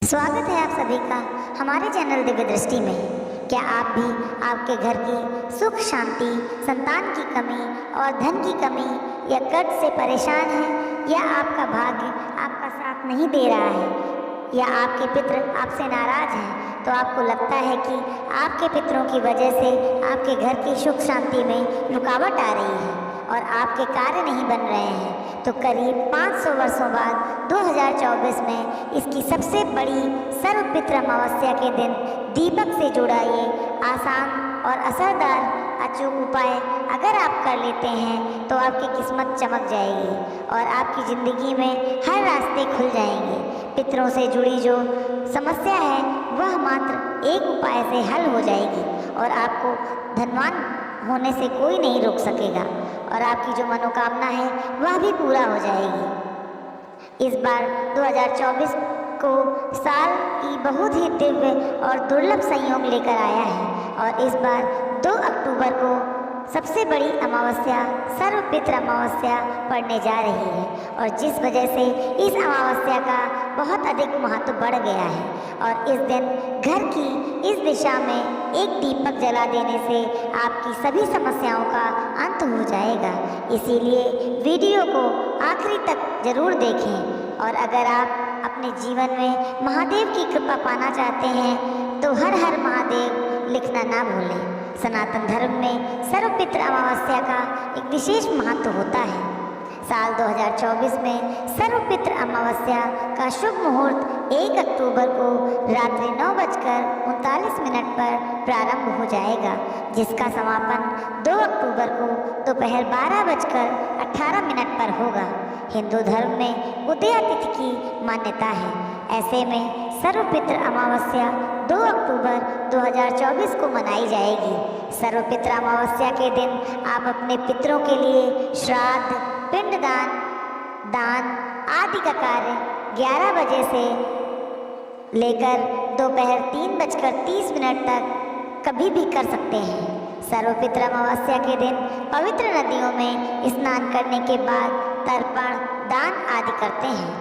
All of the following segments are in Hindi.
स्वागत है आप सभी का हमारे चैनल दिव्य दृष्टि में। क्या आप भी आपके घर की सुख शांति, संतान की कमी और धन की कमी या कर्ज से परेशान हैं, या आपका भाग्य आपका साथ नहीं दे रहा है, या आपके पितृ आपसे नाराज हैं, तो आपको लगता है कि आपके पितरों की वजह से आपके घर की सुख शांति में रुकावट आ रही है और आपके कार्य नहीं बन रहे हैं, तो करीब 500 वर्षों बाद 2024 में इसकी सबसे बड़ी सर्वपितृ अमावस्या के दिन दीपक से जुड़ा ये आसान और असरदार अचूक उपाय अगर आप कर लेते हैं तो आपकी किस्मत चमक जाएगी और आपकी ज़िंदगी में हर रास्ते खुल जाएंगे। पितरों से जुड़ी जो समस्या है वह मात्र एक उपाय से हल हो जाएगी और आपको धनवान होने से कोई नहीं रोक सकेगा और आपकी जो मनोकामना है वह भी पूरा हो जाएगी। इस बार 2024 को साल की बहुत ही दिव्य और दुर्लभ संयोग लेकर आया है और इस बार 2 अक्टूबर को सबसे बड़ी अमावस्या सर्वपितृ अमावस्या पड़ने जा रही है और जिस वजह से इस अमावस्या का बहुत अधिक महत्व बढ़ गया है और इस दिन घर की इस दिशा में एक दीपक जला देने से आपकी सभी समस्याओं का अंत हो जाएगा। इसीलिए वीडियो को आखिरी तक जरूर देखें और अगर आप अपने जीवन में महादेव की कृपा पाना चाहते हैं तो हर हर महादेव लिखना ना भूलें। सनातन धर्म में सर्वपितृ अमावस्या का एक विशेष महत्व होता है। साल 2024 में सर्वपितृ अमावस्या का शुभ मुहूर्त 1 अक्टूबर को रात्रि 9:39 पर प्रारंभ हो जाएगा, जिसका समापन 2 अक्टूबर को दोपहर 12:18 पर होगा। हिंदू धर्म में उदया तिथि की मान्यता है। ऐसे में सर्वपितृ अमावस्या 2 अक्टूबर 2024 को मनाई जाएगी। सर्वपितृ अमावस्या के दिन आप अपने पितरों के लिए श्राद्ध, पिंडदान, दान आदि का कार्य 11 बजे से लेकर दोपहर 3:30 तक कभी भी कर सकते हैं। सर्वपितृ अमावस्या के दिन पवित्र नदियों में स्नान करने के बाद तर्पण, दान आदि करते हैं।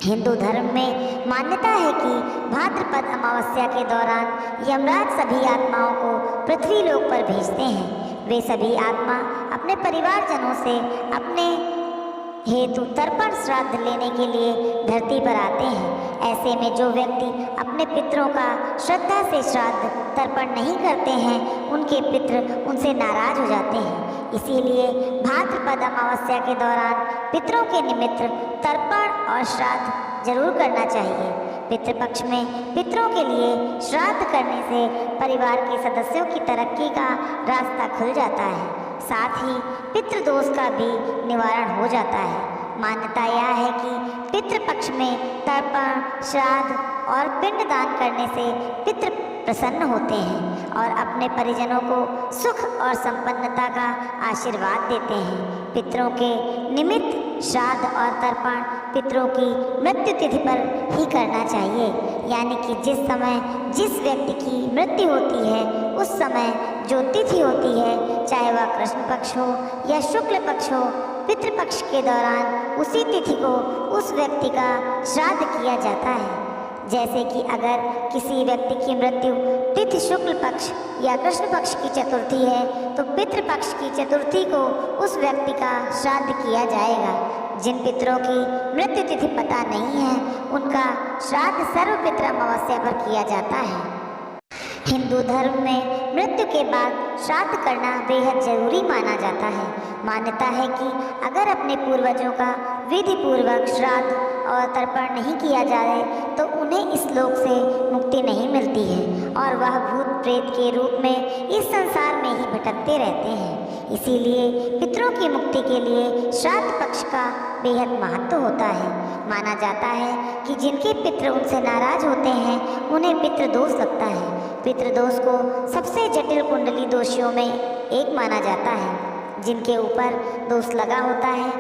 हिंदू धर्म में मान्यता है कि भाद्रपद अमावस्या के दौरान यमराज सभी आत्माओं को पृथ्वी लोक पर भेजते हैं। वे सभी आत्मा अपने परिवारजनों से अपने हेतु तर्पण श्राद्ध लेने के लिए धरती पर आते हैं। ऐसे में जो व्यक्ति अपने पितरों का श्रद्धा से श्राद्ध तर्पण नहीं करते हैं, उनके पितृ उनसे नाराज हो जाते हैं। इसीलिए भाद्रपद अमावस्या के दौरान पितरों के निमित्त तर्पण और श्राद्ध जरूर करना चाहिए। पितृपक्ष में पितरों के लिए श्राद्ध करने से परिवार के सदस्यों की तरक्की का रास्ता खुल जाता है, साथ ही पितृदोष का भी निवारण हो जाता है। मान्यता यह है कि पितृपक्ष में तर्पण, श्राद्ध और पिंडदान करने से पितृ प्रसन्न होते हैं और अपने परिजनों को सुख और संपन्नता का आशीर्वाद देते हैं। पितरों के निमित्त श्राद्ध और तर्पण पितरों की मृत्यु तिथि पर ही करना चाहिए, यानी कि जिस समय जिस व्यक्ति की मृत्यु होती है उस समय जो तिथि होती है, चाहे वह कृष्ण पक्ष हो या शुक्ल पक्ष हो, पितृपक्ष के दौरान उसी तिथि को उस व्यक्ति का श्राद्ध किया जाता है। जैसे कि अगर किसी व्यक्ति की मृत्यु तिथि शुक्ल पक्ष या कृष्ण पक्ष की चतुर्थी है तो पितृपक्ष की चतुर्थी को उस व्यक्ति का श्राद्ध किया जाएगा। जिन पितरों की मृत्यु तिथि पता नहीं है उनका श्राद्ध सर्वपितृ अमावस्या पर किया जाता है। हिंदू धर्म में मृत्यु के बाद श्राद्ध करना बेहद जरूरी माना जाता है। मान्यता है कि अगर अपने पूर्वजों का विधि पूर्वक श्राद्ध और तर्पण नहीं किया जाए तो उन्हें इस लोक से मुक्ति नहीं मिलती है और वह भूत प्रेत के रूप में इस संसार में ही भटकते रहते हैं। इसीलिए पितरों की मुक्ति के लिए श्राद्ध पक्ष का बेहद महत्व होता है। माना जाता है कि जिनके पितृ उनसे नाराज होते हैं उन्हें पितृदोष लगता है। पितृदोष को सबसे जटिल कुंडली दोषियों में एक माना जाता है। जिनके ऊपर दोष लगा होता है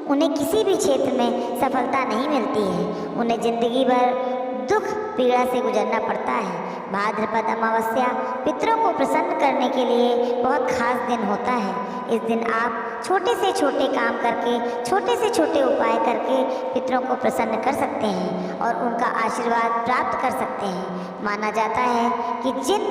उन्हें किसी भी क्षेत्र में सफलता नहीं मिलती है। उन्हें जिंदगी भर दुख पीड़ा से गुजरना पड़ता है। भाद्रपद अमावस्या पितरों को प्रसन्न करने के लिए बहुत खास दिन होता है। इस दिन आप छोटे से छोटे काम करके, छोटे से छोटे उपाय करके पितरों को प्रसन्न कर सकते हैं और उनका आशीर्वाद प्राप्त कर सकते हैं। माना जाता है कि जिन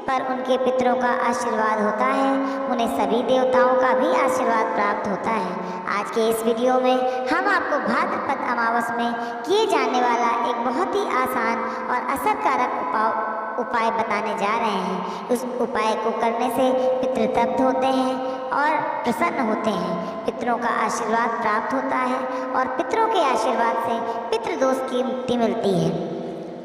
पर उनके पितरों का आशीर्वाद होता है उन्हें सभी देवताओं का भी आशीर्वाद प्राप्त होता है। आज के इस वीडियो में हम आपको भाद्रपद अमावस में किए जाने वाला एक बहुत ही आसान और असरकारक उपाय बताने जा रहे हैं। उस उपाय को करने से पितृ तृप्त होते हैं और प्रसन्न होते हैं, पितरों का आशीर्वाद प्राप्त होता है और पितरों के आशीर्वाद से पितृदोष की मुक्ति मिलती है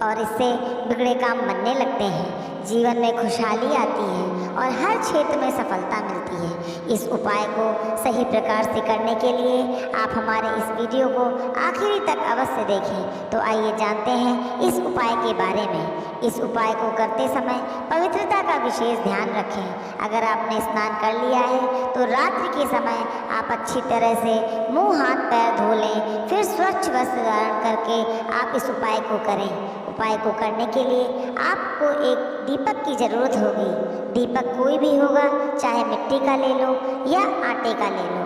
और इससे बिगड़े काम बनने लगते हैं, जीवन में खुशहाली आती है और हर क्षेत्र में सफलता मिलती है। इस उपाय को सही प्रकार से करने के लिए आप हमारे इस वीडियो को आखिरी तक अवश्य देखें। तो आइए जानते हैं इस उपाय के बारे में। इस उपाय को करते समय पवित्रता का विशेष ध्यान रखें। अगर आपने स्नान कर लिया है तो रात्रि के समय आप अच्छी तरह से मुंह हाथ पैर धो लें, फिर स्वच्छ वस्त्र धारण करके आप इस उपाय को करें। उपाय को करने के लिए आपको एक दीपक की ज़रूरत होगी। दीपक कोई भी होगा, चाहे मिट्टी का ले लो या आटे का ले लो।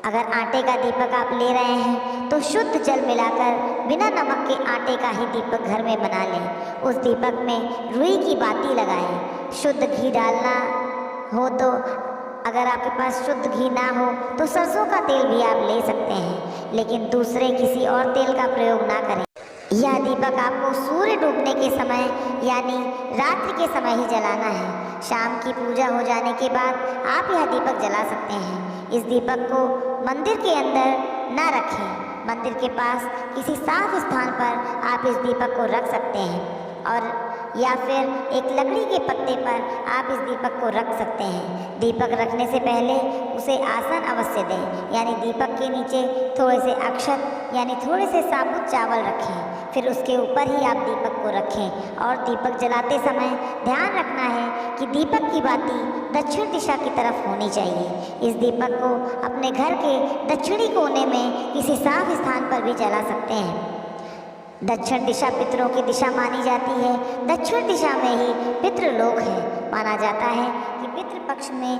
अगर आटे का दीपक आप ले रहे हैं तो शुद्ध जल मिलाकर बिना नमक के आटे का ही दीपक घर में बना लें। उस दीपक में रुई की बाती लगाएं। शुद्ध घी डालना हो तो, अगर आपके पास शुद्ध घी ना हो तो सरसों का तेल भी आप ले सकते हैं, लेकिन दूसरे किसी और तेल का प्रयोग ना करें। यह दीपक आपको सूर्य डूबने के समय यानी रात्रि के समय ही जलाना है। शाम की पूजा हो जाने के बाद आप यह दीपक जला सकते हैं। इस दीपक को मंदिर के अंदर ना रखें। मंदिर के पास किसी साफ स्थान पर आप इस दीपक को रख सकते हैं और या फिर एक लकड़ी के पत्ते पर आप इस दीपक को रख सकते हैं। दीपक रखने से पहले उसे आसन अवश्य दें, यानी दीपक के नीचे थोड़े से अक्षत यानी थोड़े से साबुत चावल रखें, फिर उसके ऊपर ही आप दीपक को रखें। और दीपक जलाते समय ध्यान रखना है कि दीपक की बाती दक्षिण दिशा की तरफ होनी चाहिए। इस दीपक को अपने घर के दक्षिणी कोने में किसी साफ स्थान पर भी जला सकते हैं। दक्षिण दिशा पितरों की दिशा मानी जाती है। दक्षिण दिशा में ही पितृलोक है। माना जाता है कि पितृपक्ष में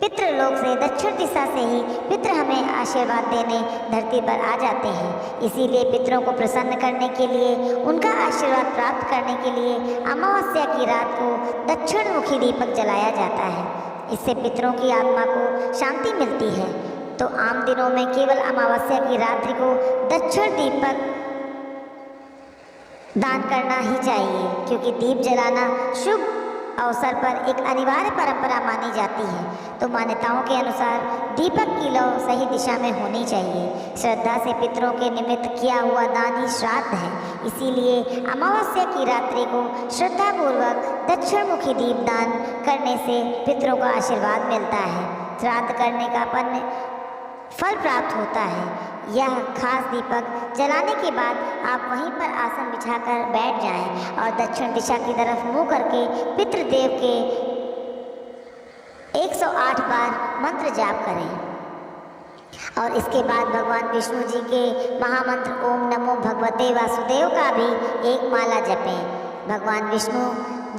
पितृलोक से दक्षिण दिशा से ही पितृ हमें आशीर्वाद देने धरती पर आ जाते हैं। इसीलिए पितरों को प्रसन्न करने के लिए, उनका आशीर्वाद प्राप्त करने के लिए अमावस्या की रात को दक्षिण मुखी दीपक जलाया जाता है। इससे पितरों की आत्मा को शांति मिलती है। तो आम दिनों में केवल अमावस्या की रात्रि को दक्षिण दीपक दान करना ही चाहिए, क्योंकि दीप जलाना शुभ अवसर पर एक अनिवार्य परंपरा मानी जाती है। तो मान्यताओं के अनुसार दीपक की लौ सही दिशा में होनी चाहिए। श्रद्धा से पितरों के निमित्त किया हुआ दान ही श्राद्ध है। इसीलिए अमावस्या की रात्रि को श्रद्धापूर्वक दक्षिणमुखी दीप दान करने से पितरों का आशीर्वाद मिलता है। श्राद्ध करने का पुण्य फल प्राप्त होता है। यह खास दीपक जलाने के बाद आप वहीं पर आसन बिछाकर बैठ जाएं और दक्षिण दिशा की तरफ मुंह करके पितृदेव के 108 बार मंत्र जाप करें और इसके बाद भगवान विष्णु जी के महामंत्र ओम नमो भगवते वासुदेव का भी एक माला जपें। भगवान विष्णु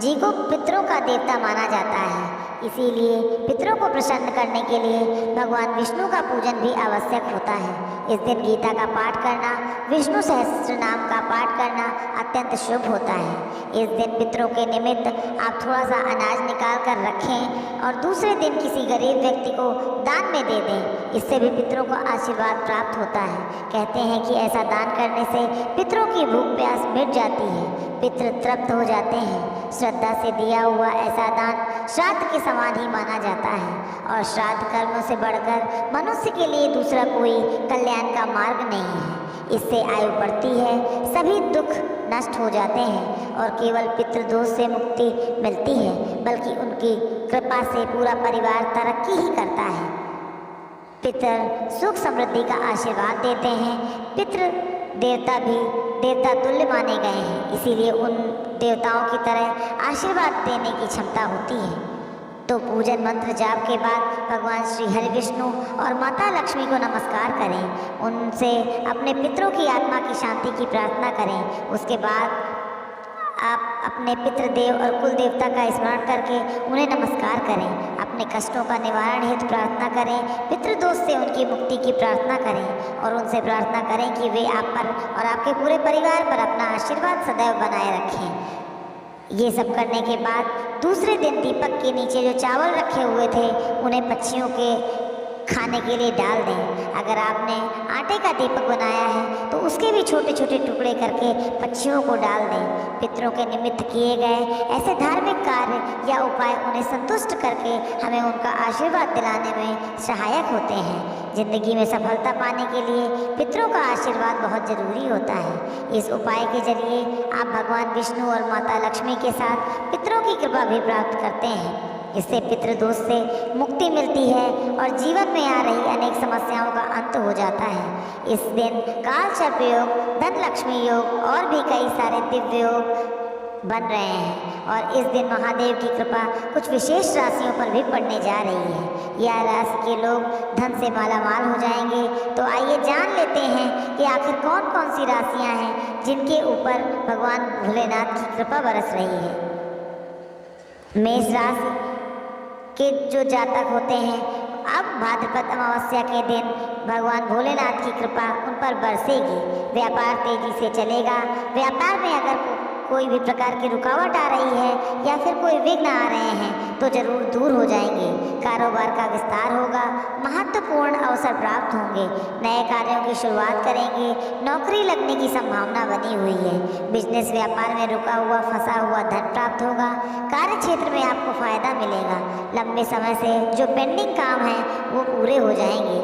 जी को पितरों का देवता माना जाता है, इसीलिए पितरों को प्रसन्न करने के लिए भगवान विष्णु का पूजन भी आवश्यक होता है। इस दिन गीता का पाठ करना, विष्णु सहस्त्र नाम का पाठ करना अत्यंत शुभ होता है। इस दिन पितरों के निमित्त आप थोड़ा सा अनाज निकाल कर रखें और दूसरे दिन किसी गरीब व्यक्ति को दान में दे दें। इससे भी पितरों को आशीर्वाद प्राप्त होता है। कहते हैं कि ऐसा दान करने से पितरों की भूख प्यास मिट जाती है, पितृ तृप्त हो जाते हैं। श्रद्धा से दिया हुआ ऐसा दान श्राद्ध के समान ही माना जाता है और श्राद्ध कर्मों से बढ़कर मनुष्य के लिए दूसरा कोई कल्याण का मार्ग नहीं है। इससे आयु बढ़ती है, सभी दुख नष्ट हो जाते हैं और केवल पितृदोष से मुक्ति मिलती है, बल्कि उनकी कृपा से पूरा परिवार तरक्की ही करता है। पितर सुख समृद्धि का आशीर्वाद देते हैं। पितृ देवता भी देवता तुल्य माने गए हैं, इसीलिए उन देवताओं की तरह आशीर्वाद देने की क्षमता होती है। तो पूजन मंत्र जाप के बाद भगवान श्री हरि विष्णु और माता लक्ष्मी को नमस्कार करें। उनसे अपने पितरों की आत्मा की शांति की प्रार्थना करें। उसके बाद आप अपने पितृदेव और कुल देवता का स्मरण करके उन्हें नमस्कार करें। अपने कष्टों का निवारण हेतु प्रार्थना करें। पितृदोष से उनकी मुक्ति की प्रार्थना करें और उनसे प्रार्थना करें कि वे आप पर और आपके पूरे परिवार पर अपना आशीर्वाद सदैव बनाए रखें। ये सब करने के बाद दूसरे दिन दीपक के नीचे जो चावल रखे हुए थे उन्हें पक्षियों के खाने के लिए डाल दें। अगर आपने आटे का दीपक बनाया है तो उसके भी छोटे छोटे टुकड़े करके पक्षियों को डाल दें। पितरों के निमित्त किए गए ऐसे धार्मिक कार्य या उपाय उन्हें संतुष्ट करके हमें उनका आशीर्वाद दिलाने में सहायक होते हैं। जिंदगी में सफलता पाने के लिए पितरों का आशीर्वाद बहुत जरूरी होता है। इस उपाय के जरिए आप भगवान विष्णु और माता लक्ष्मी के साथ पितरों की कृपा भी प्राप्त करते हैं। इससे पितृदोष से मुक्ति मिलती है और जीवन में आ रही अनेक समस्याओं का अंत हो जाता है। इस दिन काल सर्प योग, धन लक्ष्मी योग और भी कई सारे दिव्य योग बन रहे हैं और इस दिन महादेव की कृपा कुछ विशेष राशियों पर भी पड़ने जा रही है। यह राशि के लोग धन से मालामाल हो जाएंगे। तो आइए जान लेते हैं कि आखिर कौन कौन सी राशियां हैं जिनके ऊपर भगवान भोलेनाथ की कृपा बरस रही है। मेष राशि के जो जातक होते हैं, अब भाद्रपद अमावस्या के दिन भगवान भोलेनाथ की कृपा उन पर बरसेगी। व्यापार तेजी से चलेगा। व्यापार में अगर कोई भी प्रकार की रुकावट आ रही है या फिर कोई विघ्न आ रहे हैं तो जरूर दूर हो जाएंगे। कारोबार का विस्तार होगा। महत्वपूर्ण अवसर प्राप्त होंगे। नए कार्यों की शुरुआत करेंगे। नौकरी लगने की संभावना बनी हुई है। बिजनेस व्यापार में रुका हुआ फंसा हुआ धन प्राप्त होगा। कार्य क्षेत्र में आपको फायदा मिलेगा। लंबे समय से जो पेंडिंग काम है वो पूरे हो जाएंगे।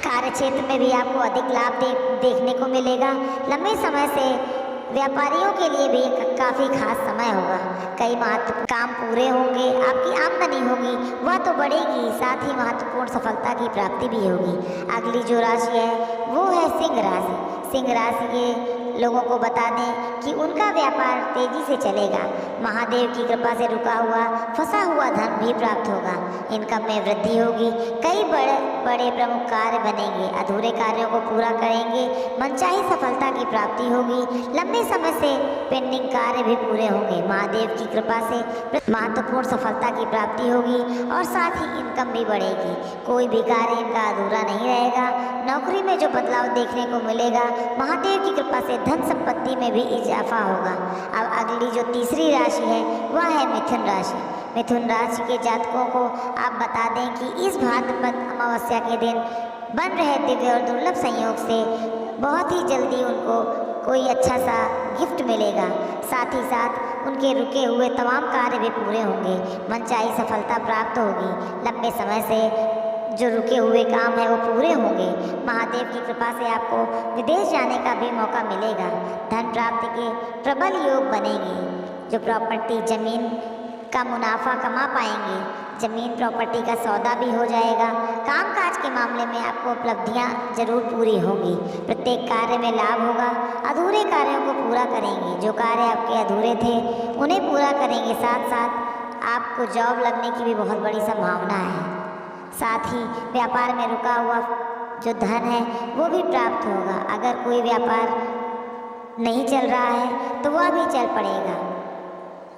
कार्य क्षेत्र में भी आपको अधिक लाभ देखने को मिलेगा। लंबे समय से व्यापारियों के लिए भी काफ़ी खास समय होगा। कई महत्वपूर्ण काम पूरे होंगे। आपकी आमदनी होगी वह तो बढ़ेगी, साथ ही महत्वपूर्ण सफलता की प्राप्ति भी होगी। अगली जो राशि है वो है सिंह राशि। सिंह राशि के लोगों को बता दें कि उनका व्यापार तेजी से चलेगा। महादेव की कृपा से रुका हुआ फंसा हुआ धन भी प्राप्त होगा। इनकम में वृद्धि होगी। कई बड़े प्रमुख कार्य बनेंगे। अधूरे कार्यों को पूरा करेंगे। मनचाही सफलता की प्राप्ति होगी। लंबे समय से पेंडिंग कार्य भी पूरे होंगे। महादेव की कृपा से महत्वपूर्ण सफलता की प्राप्ति होगी और साथ ही इनकम भी बढ़ेगी। कोई भी कार्य इनका अधूरा नहीं रहेगा। नौकरी में जो बदलाव देखने को मिलेगा, महादेव की कृपा से धन संपत्ति में भी इजाफा होगा। अब अगली जो तीसरी राशि है वह है मिथुन राशि। मिथुन राशि के जातकों को आप बता दें कि इस भाद्रपद अमावस्या के दिन बन रहे दिव्य और दुर्लभ संयोग से बहुत ही जल्दी उनको कोई अच्छा सा गिफ्ट मिलेगा। साथ ही साथ उनके रुके हुए तमाम कार्य भी पूरे होंगे। मनचाही सफलता प्राप्त होगी। लंबे समय से जो रुके हुए काम है वो पूरे होंगे। महादेव की कृपा से आपको विदेश जाने का भी मौका मिलेगा। धन प्राप्ति के प्रबल योग बनेंगे। जो प्रॉपर्टी जमीन का मुनाफा कमा पाएंगे। जमीन प्रॉपर्टी का सौदा भी हो जाएगा। कामकाज के मामले में आपको उपलब्धियां जरूर पूरी होंगी। प्रत्येक कार्य में लाभ होगा। अधूरे कार्यों को पूरा करेंगे। जो कार्य आपके अधूरे थे उन्हें पूरा करेंगे। साथ साथ आपको जॉब लगने की भी बहुत बड़ी संभावना है। साथ ही व्यापार में रुका हुआ जो धन है वो भी प्राप्त होगा। अगर कोई व्यापार नहीं चल रहा है तो वह भी चल पड़ेगा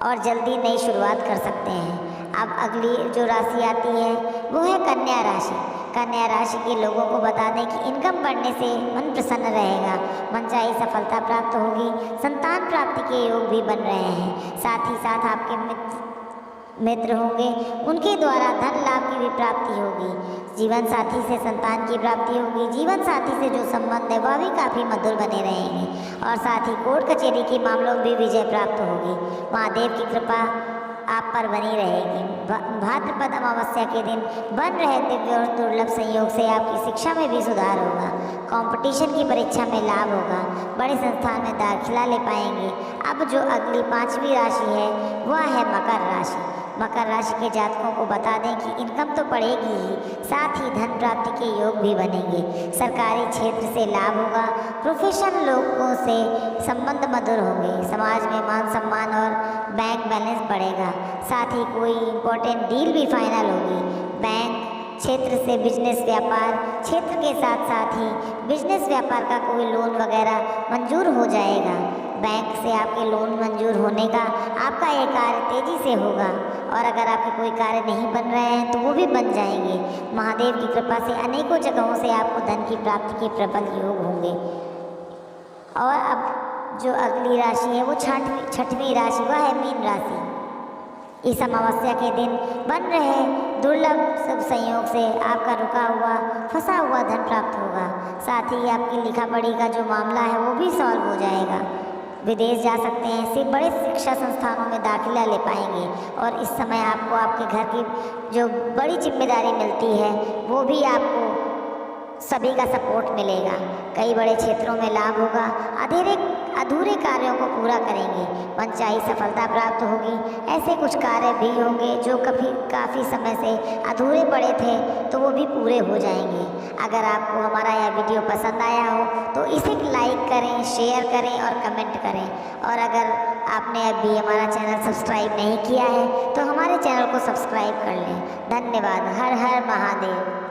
और जल्दी नई शुरुआत कर सकते हैं। अब अगली जो राशि आती है वो है कन्या राशि। कन्या राशि के लोगों को बता दें कि इनकम बढ़ने से मन प्रसन्न रहेगा। मनचाही सफलता प्राप्त होगी। संतान प्राप्ति के योग भी बन रहे हैं। साथ ही साथ आपके मित्र होंगे, उनके द्वारा धन लाभ की भी प्राप्ति होगी। जीवन साथी से संतान की प्राप्ति होगी। जीवन साथी से जो संबंध है वह भी काफ़ी मधुर बने रहेंगे और साथ ही कोर्ट कचहरी के मामलों में भी विजय प्राप्त होगी। महादेव की कृपा आप पर बनी रहेगी। भाद्रपद अमावस्या के दिन बन रहे दिव्य और दुर्लभ संयोग से आपकी शिक्षा में भी सुधार होगा। कंपटीशन की परीक्षा में लाभ होगा। बड़े संस्थान में दाखिला ले पाएंगे। अब जो अगली पांचवी राशि है वह है मकर राशि। मकर राशि के जातकों को बता दें कि इनकम तो बढ़ेगी ही, साथ ही धन प्राप्ति के योग भी बनेंगे। सरकारी क्षेत्र से लाभ होगा। प्रोफेशनल लोगों से संबंध मधुर होंगे। समाज में मान सम्मान और बैंक बैलेंस बढ़ेगा। साथ ही कोई इम्पोर्टेंट डील भी फाइनल होगी। बैंक क्षेत्र से बिजनेस व्यापार क्षेत्र के साथ साथ ही बिजनेस व्यापार का कोई लोन वगैरह मंजूर हो जाएगा। बैंक से आपके लोन मंजूर होने का आपका ये कार्य तेज़ी से होगा, और अगर आपके कोई कार्य नहीं बन रहे हैं तो वो भी बन जाएंगे। महादेव की कृपा से अनेकों जगहों से आपको धन की प्राप्ति के प्रबल योग होंगे। और अब जो अगली राशि है वो छठवीं राशि, वह है मीन राशि। इस अमावस्या के दिन बन रहे दुर्लभ शुभ संयोग से आपका रुका हुआ फंसा हुआ धन प्राप्त होगा। साथ ही आपकी लिखा पढ़ी का जो मामला है वो भी सॉल्व हो जाएगा। विदेश जा सकते हैं, सिर्फ बड़े शिक्षा संस्थानों में दाखिला ले पाएंगे। और इस समय आपको आपके घर की जो बड़ी जिम्मेदारी मिलती है वो भी आपको सभी का सपोर्ट मिलेगा। कई बड़े क्षेत्रों में लाभ होगा। अधूरे कार्यों को पूरा करेंगे। मनचाही सफलता प्राप्त होगी। ऐसे कुछ कार्य भी होंगे जो काफ़ी समय से अधूरे पड़े थे तो वो भी पूरे हो जाएंगे। अगर आपको हमारा यह वीडियो पसंद आया हो तो इसे लाइक करें, शेयर करें और कमेंट करें। और अगर आपने अभी हमारा चैनल सब्सक्राइब नहीं किया है तो हमारे चैनल को सब्सक्राइब कर लें। धन्यवाद। हर हर महादेव।